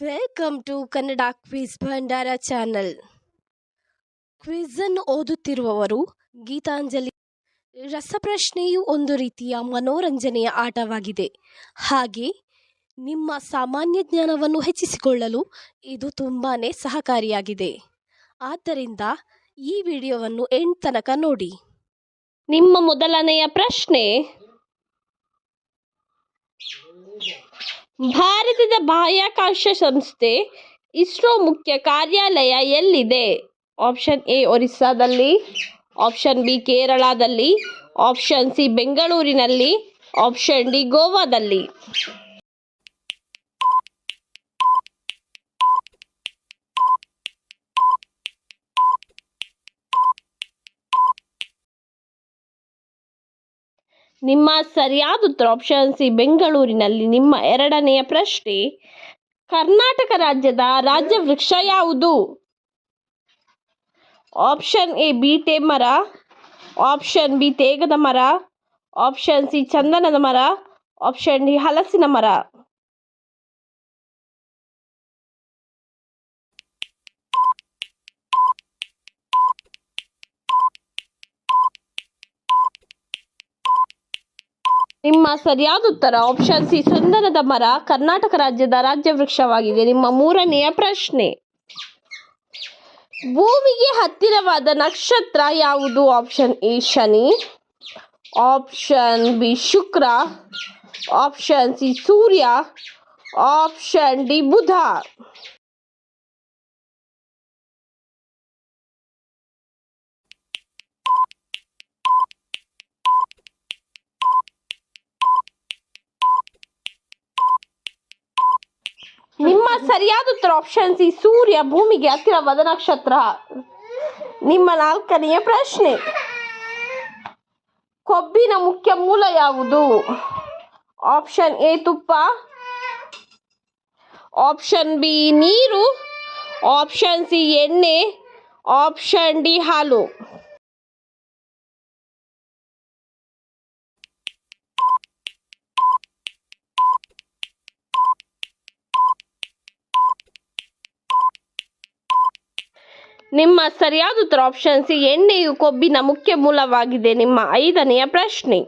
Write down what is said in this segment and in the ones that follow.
Welcome to Kannada quiz ಭಂಡಾರ channel. Quiz ಅನ್ನು ಓದುತ್ತಿರುವವರು ಗೀತಾಂಜಲಿ. ರಸಪ್ರಶ್ನೆಯು ಒಂದು ರೀತಿಯ ಮನೋರಂಜನೆಯ ಆಟವಾಗಿದೆ. ಹಾಗೆ ನಿಮ್ಮ ಸಾಮಾನ್ಯ ಜ್ಞಾನವನ್ನು ಹೆಚ್ಚಿಸಿಕೊಳ್ಳಲು ಇದು ತುಂಬಾನೇ ಸಹಕಾರಿಯಾಗಿದೆ. ಆದ್ದರಿಂದ ಈ ವಿಡಿಯೋವನ್ನು ಎಂಡ್ ತನಕ ನೋಡಿ. ನಿಮ್ಮ ಮೊದಲನೆಯ ಪ್ರಶ್ನೆ, ಭಾರತದ ಬಾಹ್ಯಾಕಾಶ ಸಂಸ್ಥೆ ಇಸ್ರೋ ಮುಖ್ಯ ಕಾರ್ಯಾಲಯ ಎಲ್ಲಿದೆ? ಆಪ್ಷನ್ ಎ ಒರಿಸ್ಸಾದಲ್ಲಿ, ಆಪ್ಷನ್ ಬಿ ಕೇರಳದಲ್ಲಿ, ಆಪ್ಷನ್ ಸಿ ಬೆಂಗಳೂರಿನಲ್ಲಿ, ಆಪ್ಷನ್ ಡಿ ಗೋವಾದಲ್ಲಿ. ನಿಮ್ಮ ಸರಿಯಾದ ಉತ್ತರ ಆಪ್ಷನ್ ಸಿ ಬೆಂಗಳೂರಿನಲ್ಲಿ. ನಿಮ್ಮ ಎರಡನೆಯ ಪ್ರಶ್ನೆ, ಕರ್ನಾಟಕ ರಾಜ್ಯದ ರಾಜ್ಯ ವೃಕ್ಷ ಯಾವುದು? ಆಪ್ಷನ್ ಎ ಬೀಟೆ ಮರ, ಆಪ್ಷನ್ ಬಿ ತೇಗದ ಮರ, ಆಪ್ಷನ್ ಸಿ ಚಂದನದ ಮರ, ಆಪ್ಷನ್ ಡಿ ಹಲಸಿನ ಮರ. ನಿಮ್ಮ ಸರಿಯಾದ ಉತ್ತರ ಆಪ್ಷನ್ ಸಿ ಚಂದನದ ಮರ ಕರ್ನಾಟಕ ರಾಜ್ಯದ ರಾಜ್ಯ ವೃಕ್ಷವಾಗಿದೆ. ನಿಮ್ಮ ಮೂರನೆಯ ಪ್ರಶ್ನೆ, ಭೂಮಿಗೆ ಹತ್ತಿರವಾದ ನಕ್ಷತ್ರ ಯಾವುದು? ಆಪ್ಷನ್ ಎ ಶನಿ, ಆಪ್ಷನ್ ಬಿ ಶುಕ್ರ, ಆಪ್ಷನ್ ಸಿ ಸೂರ್ಯ, ಆಪ್ಷನ್ ಡಿ ಬುಧ. ನಿಮ್ಮ ಸರಿಯಾದ ಉತ್ತರ ಆಪ್ಷನ್ ಸಿ ಸೂರ್ಯ ಭೂಮಿಗೆ ಹತ್ತಿರವಾದ ನಕ್ಷತ್ರ. ನಿಮ್ಮ ನಾಲ್ಕನೆಯ ಪ್ರಶ್ನೆ, ಕೊಬ್ಬಿನ ಮುಖ್ಯ ಮೂಲ ಯಾವುದು? ಆಪ್ಷನ್ ಎ ತುಪ್ಪ, ಆಪ್ಷನ್ ಬಿ ನೀರು, ಆಪ್ಷನ್ ಸಿ ಎಣ್ಣೆ, ಆಪ್ಷನ್ ಡಿ ಹಾಲು. ನಿಮ್ಮ ಸರಿಯಾದ ಉತ್ತರ ಆಪ್ಷನ್ ಸಿ ಎಣ್ಣೆಯು ಕೊಬ್ಬಿನ ಮುಖ್ಯ ಮೂಲವಾಗಿದೆ. ನಿಮ್ಮ ಐದನೆಯ ಪ್ರಶ್ನೆ,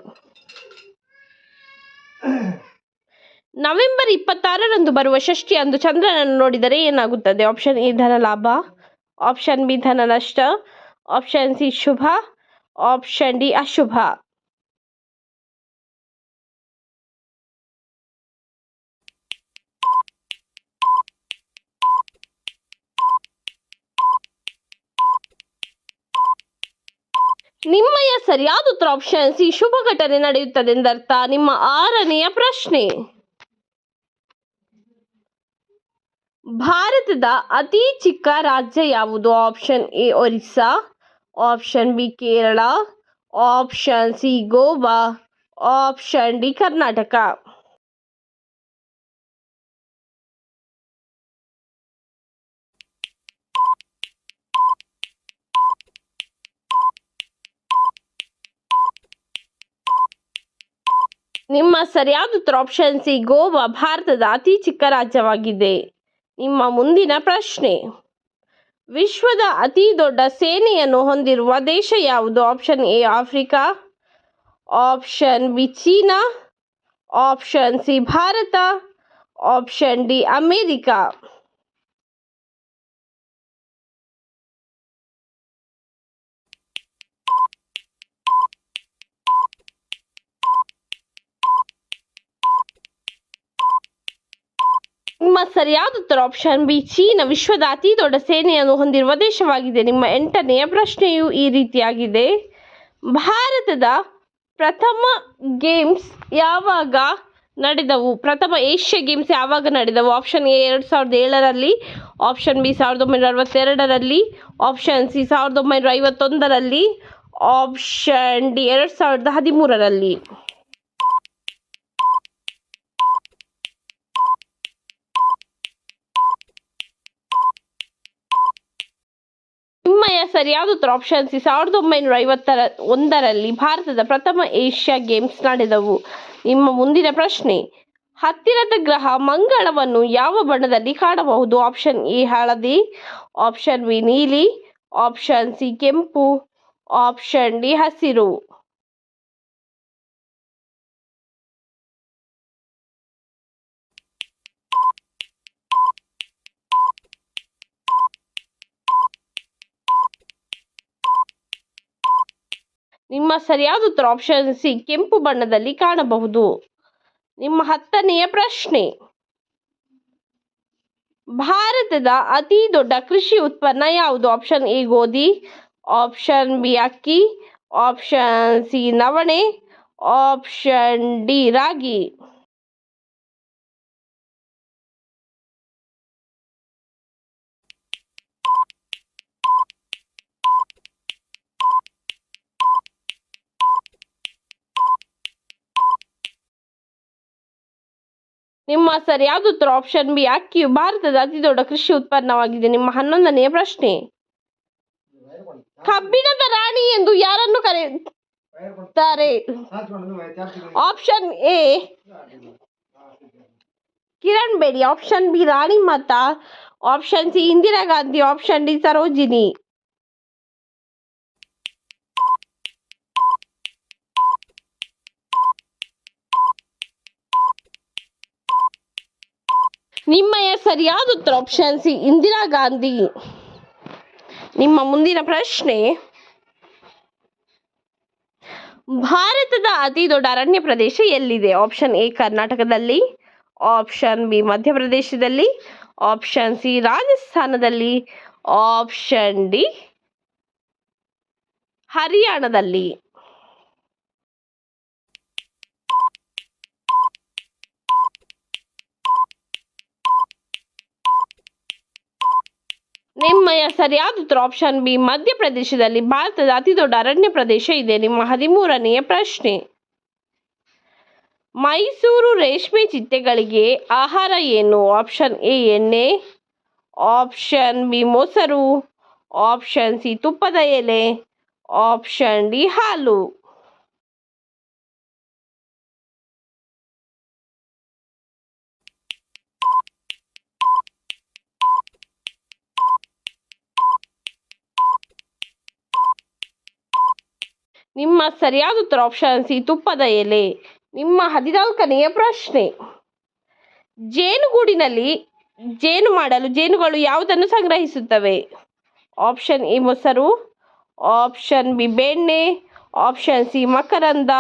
ನವೆಂಬರ್ 26ರಂದು ಬರುವ ಷಷ್ಠಿಯಂದು ಚಂದ್ರನನ್ನು ನೋಡಿದರೆ ಏನಾಗುತ್ತದೆ? ಆಪ್ಷನ್ ಎ ಧನ ಲಾಭ, ಆಪ್ಷನ್ ಬಿ ಧನ ನಷ್ಟ, ಆಪ್ಷನ್ ಸಿ ಶುಭ, ಆಪ್ಷನ್ ಡಿ ಅಶುಭ. ನಿಮ್ಮಯ ಸರಿಯಾದ ಉತ್ತರ ಆಪ್ಷನ್ ಸಿ ಶುಭ ಘಟನೆ ನಡೆಯುತ್ತದೆ ಎಂದರ್ಥ. ನಿಮ್ಮ ಆರನೆಯ ಪ್ರಶ್ನೆ, ಭಾರತದ ಅತಿ ಚಿಕ್ಕ ರಾಜ್ಯ ಯಾವುದು? Option A Orissa, option B Kerala, option C Goa, option D Karnataka. ನಿಮ್ಮ ಸರಿಯಾದ ಉತ್ತರ ಆಪ್ಷನ್ ಸಿ ಗೋವಾ ಭಾರತದ ಅತಿ ಚಿಕ್ಕ ರಾಜ್ಯವಾಗಿದೆ. ನಿಮ್ಮ ಮುಂದಿನ ಪ್ರಶ್ನೆ, ವಿಶ್ವದ ಅತಿ ದೊಡ್ಡ ಸೇನೆಯನ್ನು ಹೊಂದಿರುವ ದೇಶ ಯಾವುದು? Option A Africa, option B China, option C Bharat, option D America. ನಿಮ್ಮ ಸರಿಯಾದ ಉತ್ತರ ಆಪ್ಷನ್ ಬಿ ಚೀನಾ ವಿಶ್ವದ ಅತಿ ದೊಡ್ಡ ಸೇನೆಯನ್ನು ಹೊಂದಿರುವ ದೇಶವಾಗಿದೆ. ನಿಮ್ಮ ಎಂಟನೆಯ ಪ್ರಶ್ನೆಯು ಈ ರೀತಿಯಾಗಿದೆ, ಭಾರತದ ಪ್ರಥಮ ಗೇಮ್ಸ್ ಯಾವಾಗ ನಡೆದವು? ಪ್ರಥಮ ಏಷ್ಯಾ ಗೇಮ್ಸ್ ಯಾವಾಗ ನಡೆದವು? ಆಪ್ಷನ್ ಎ 2007ರಲ್ಲಿ, ಆಪ್ಷನ್ ಬಿ 1962ರಲ್ಲಿ, ಆಪ್ಷನ್ ಸಿ 1951ರಲ್ಲಿ, ಆಪ್ಷನ್ ಡಿ 2013ರಲ್ಲಿ. ನಿಮ್ಮಯ ಸರಿಯಾದ ಉತ್ತರ ಆಪ್ಷನ್ ಸಿ 1951ರಲ್ಲಿ ಭಾರತದ ಪ್ರಥಮ ಏಷ್ಯಾ ಗೇಮ್ಸ್ ನಡೆದವು. ನಿಮ್ಮ ಮುಂದಿನ ಪ್ರಶ್ನೆ, ಹತ್ತಿರದ ಗ್ರಹ ಮಂಗಳವನ್ನು ಯಾವ ಬಣ್ಣದಲ್ಲಿ ಕಾಣಬಹುದು? ಆಪ್ಷನ್ ಎ ಹಳದಿ, ಆಪ್ಷನ್ ಬಿ ನೀಲಿ, ಆಪ್ಷನ್ ಸಿ ಕೆಂಪು, ಆಪ್ಷನ್ ಡಿ ಹಸಿರು. ನಿಮ್ಮ ಸರಿಯಾದ ಉತ್ತರ ಆಪ್ಷನ್ ಸಿ ಕೆಂಪು ಬಣ್ಣದಲ್ಲಿ ಕಾಣಬಹುದು. ನಿಮ್ಮ 10ನೆಯ ಪ್ರಶ್ನೆ, ಭಾರತದ ಅತಿ ದೊಡ್ಡ ಕೃಷಿ ಉತ್ಪನ್ನ ಯಾವುದು? ಆಪ್ಷನ್ ಎ ಗೋಧಿ, ಆಪ್ಷನ್ ಬಿ ಅಕ್ಕಿ, ಆಪ್ಷನ್ ಸಿ ನವಣೆ, ಆಪ್ಷನ್ ಡಿ ರಾಗಿ. ನಿಮ್ಮ ಸರಿಯಾದ ಉತ್ತರ ಆಪ್ಷನ್ ಬಿ ಅಕ್ಕಿಯು ಭಾರತದ ಅತಿ ದೊಡ್ಡ ಕೃಷಿ ಉತ್ಪನ್ನವಾಗಿದೆ. ನಿಮ್ಮ 11ನೆಯ ಪ್ರಶ್ನೆ, ಕಬ್ಬಿಣದ ರಾಣಿ ಎಂದು ಯಾರನ್ನು ಕರೆಯುತ್ತಾರೆ? Option A Kiran Bedi, option B Rani Mata, option C Indira Gandhi, option D Sarojini. ನಿಮ್ಮಯ ಸರಿಯಾದ ಉತ್ತರ ಆಪ್ಷನ್ ಸಿ ಇಂದಿರಾ ಗಾಂಧಿ. ನಿಮ್ಮ ಮುಂದಿನ ಪ್ರಶ್ನೆ, ಭಾರತದ ಅತಿ ದೊಡ್ಡ ಅರಣ್ಯ ಪ್ರದೇಶ ಎಲ್ಲಿದೆ? ಆಪ್ಷನ್ ಎ ಕರ್ನಾಟಕದಲ್ಲಿ, ಆಪ್ಷನ್ ಬಿ ಮಧ್ಯಪ್ರದೇಶದಲ್ಲಿ, ಆಪ್ಷನ್ ಸಿ ರಾಜಸ್ಥಾನದಲ್ಲಿ, ಆಪ್ಷನ್ ಡಿ ಹರಿಯಾಣದಲ್ಲಿ. ನಿಮ್ಮಯ ಸರಿಯಾದ ಉತ್ತರ ಆಪ್ಷನ್ ಬಿ ಮಧ್ಯಪ್ರದೇಶದಲ್ಲಿ ಭಾರತದ ಅತಿ ದೊಡ್ಡ ಅರಣ್ಯ ಪ್ರದೇಶ ಇದೆ. ನಿಮ್ಮ 13ನೆಯ ಪ್ರಶ್ನೆ, ಮೈಸೂರು ರೇಷ್ಮೆ ಚಿಟ್ಟೆಗಳಿಗೆ ಆಹಾರ ಏನು? ಆಪ್ಷನ್ ಎ ಎಣ್ಣೆ, ಆಪ್ಷನ್ ಬಿ ಮೊಸರು, ಆಪ್ಷನ್ ಸಿ ತುಪ್ಪದ ಎಲೆ, ಆಪ್ಷನ್ ಡಿ ಹಾಲು. ನಿಮ್ಮ ಸರಿಯಾದ ಉತ್ತರ ಆಪ್ಷನ್ ಸಿ ತುಪ್ಪದ ಎಲೆ. ನಿಮ್ಮ 14ನೆಯ ಪ್ರಶ್ನೆ, ಜೇನುಗೂಡಿನಲ್ಲಿ ಜೇನು ಮಾಡಲು ಜೇನುಗಳು ಯಾವುದನ್ನು ಸಂಗ್ರಹಿಸುತ್ತವೆ? ಆಪ್ಷನ್ ಎ ಮೊಸರು, ಆಪ್ಷನ್ ಬಿ ಬೆಣ್ಣೆ, ಆಪ್ಷನ್ ಸಿ ಮಕರಂದ,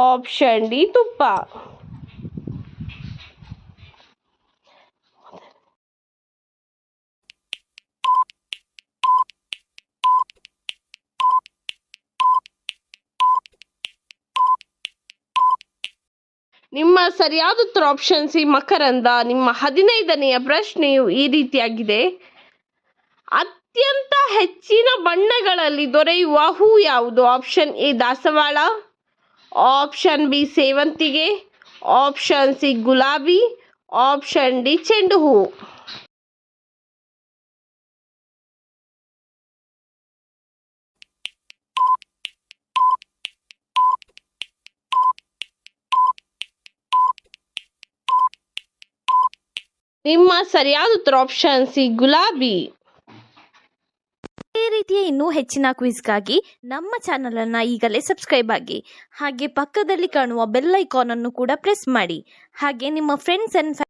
ಆಪ್ಷನ್ ಡಿ ತುಪ್ಪ. ನಿಮ್ಮ ಸರಿಯಾದ ಉತ್ತರ ಆಪ್ಷನ್ ಸಿ ಮಕರಂದ. ನಿಮ್ಮ 15ನೆಯ ಪ್ರಶ್ನೆಯು ಈ ರೀತಿಯಾಗಿದೆ, ಅತ್ಯಂತ ಹೆಚ್ಚಿನ ಬಣ್ಣಗಳಲ್ಲಿ ದೊರೆಯುವ ಹೂ ಯಾವುದು? ಆಪ್ಷನ್ ಎ ದಾಸವಾಳ, ಆಪ್ಷನ್ ಬಿ ಸೇವಂತಿಗೆ, ಆಪ್ಷನ್ ಸಿ ಗುಲಾಬಿ, ಆಪ್ಷನ್ ಡಿ ಚೆಂಡು ಹೂ. ನಿಮ್ಮ ಸರಿಯಾದ ಉತ್ತರ ಆಪ್ಷನ್ ಸಿ ಗುಲಾಬಿ. ಇದೇ ರೀತಿಯ ಇನ್ನೂ ಹೆಚ್ಚಿನ ಕ್ವಿಜ್ಗಾಗಿ ನಮ್ಮ ಚಾನಲ್ ಅನ್ನು ಈಗಲೇ ಸಬ್ಸ್ಕ್ರೈಬ್ ಆಗಿ, ಹಾಗೆ ಪಕ್ಕದಲ್ಲಿ ಕಾಣುವ ಬೆಲ್ ಐಕಾನ್ ಅನ್ನು ಕೂಡ ಪ್ರೆಸ್ ಮಾಡಿ. ಹಾಗೆ ನಿಮ್ಮ ಫ್ರೆಂಡ್ಸ್ ಅಂಡ್